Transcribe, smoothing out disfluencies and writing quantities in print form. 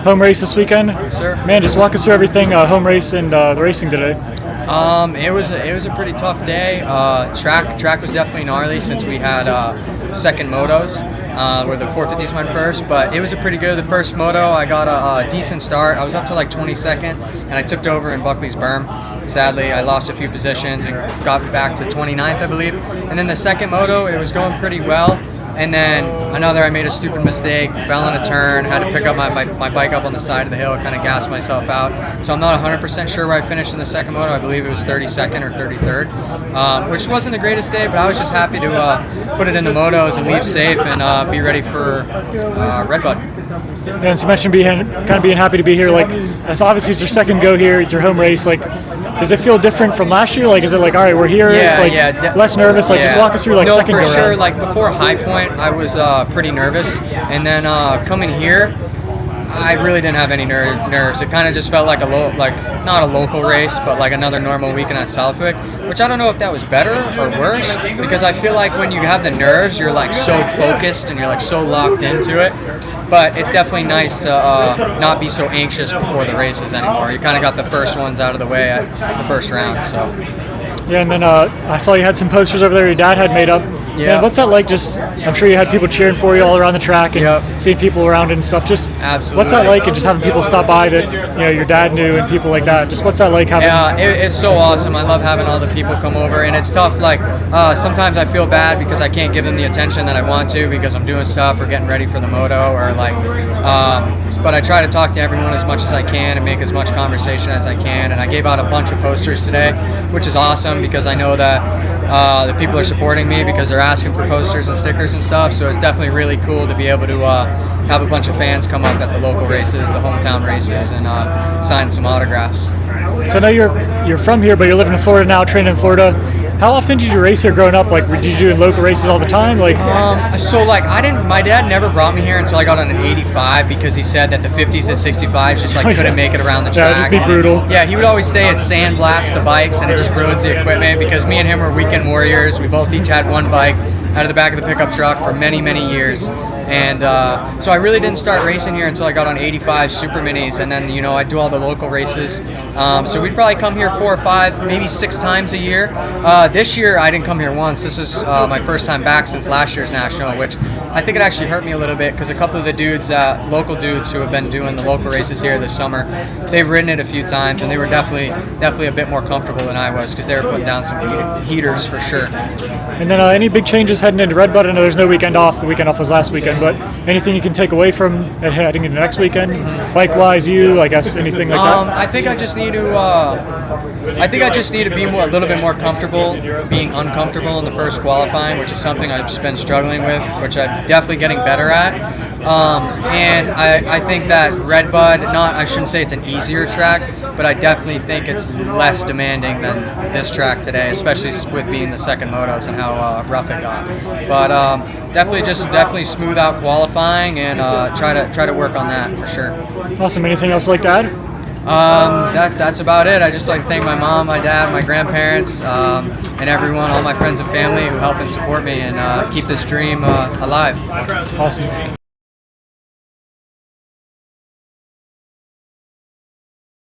home race this weekend. Yes, sir. Man, just walk us through everything, home race and the racing today. It was a pretty tough day. Track was definitely gnarly since we had second motos, where the 450s went first. But it was a pretty good. The first moto, I got a decent start. I was up to like 22nd, and I tipped over in Buckley's berm. Sadly, I lost a few positions and got back to 29th, I believe. And then the second moto, it was going pretty well. And then I made a stupid mistake, fell in a turn, had to pick up my bike up on the side of the hill, kind of gassed myself out. So I'm not 100% sure where I finished in the second moto. I believe it was 32nd or 33rd, which wasn't the greatest day, but I was just happy to put it in the motos and leave safe and be ready for Redbud. And so you mentioned being happy to be here. Like, as obviously it's your second go here, it's your home race. Like, does it feel different from last year? Like, is it like, all right, we're here? Yeah, it's like less nervous. Like, just walk us through second go for sure. around. Like before High Point, I was pretty nervous, and then coming here, I really didn't have any nerves. It kind of just felt like not a local race, but like another normal weekend at Southwick, which I don't know if that was better or worse, because I feel like when you have the nerves, you're like so focused and you're like so locked into it. But it's definitely nice to not be so anxious before the races anymore. You kind of got the first ones out of the way at the first round. So. Yeah, and then I saw you had some posters over there your dad had made up. Yeah. Man, what's that like? Just, I'm sure you had people cheering for you all around the track and seeing people around and stuff. Just absolutely. What's that like? And just having people stop by that your dad knew and people like that. Just what's that like having? Yeah, it's so awesome. I love having all the people come over, and it's tough. Like sometimes I feel bad because I can't give them the attention that I want to because I'm doing stuff or getting ready for the moto or like. But I try to talk to everyone as much as I can and make as much conversation as I can. And I gave out a bunch of posters today, which is awesome because I know that the people are supporting me because they're asking for posters and stickers and stuff. So it's definitely really cool to be able to have a bunch of fans come up at the local races, the hometown races, and sign some autographs. So I know you're from here, but you're living in Florida now, training in Florida. How often did you race here growing up? Like, did you do local races all the time? Like, I didn't. My dad never brought me here until I got on an 85 because he said that the 50s and 65s just like couldn't make it around the track. Yeah, it'd just be brutal. Yeah, he would always say it sandblasts the bikes and it just ruins the equipment because me and him were weekend warriors. We both each had one bike out of the back of the pickup truck for many, many years. And so I really didn't start racing here until I got on 85 Super Minis, and then I do all the local races. So we'd probably come here 4 or 5, maybe 6 times a year. This year I didn't come here once. This was my first time back since last year's national, which I think it actually hurt me a little bit because a couple of the local dudes who have been doing the local races here this summer, they've ridden it a few times, and they were definitely a bit more comfortable than I was because they were putting down some heaters for sure. And then any big changes heading into Redbud? I know there's no weekend off. The weekend off was last weekend, but anything you can take away from heading into next weekend? Bike-wise, I guess anything like that? I think I just need to be a little bit more comfortable being uncomfortable in the first qualifying, which is something I've just been struggling with, which I'm definitely getting better at. And I think that Redbud, I shouldn't say it's an easier track, but I definitely think it's less demanding than this track today, especially with being the second motos and how rough it got. But definitely smooth out qualifying and try to work on that for sure. Awesome. Anything else like that? That's about it. I just like to thank my mom, my dad, my grandparents, and everyone, all my friends and family who help and support me and keep this dream alive. Awesome.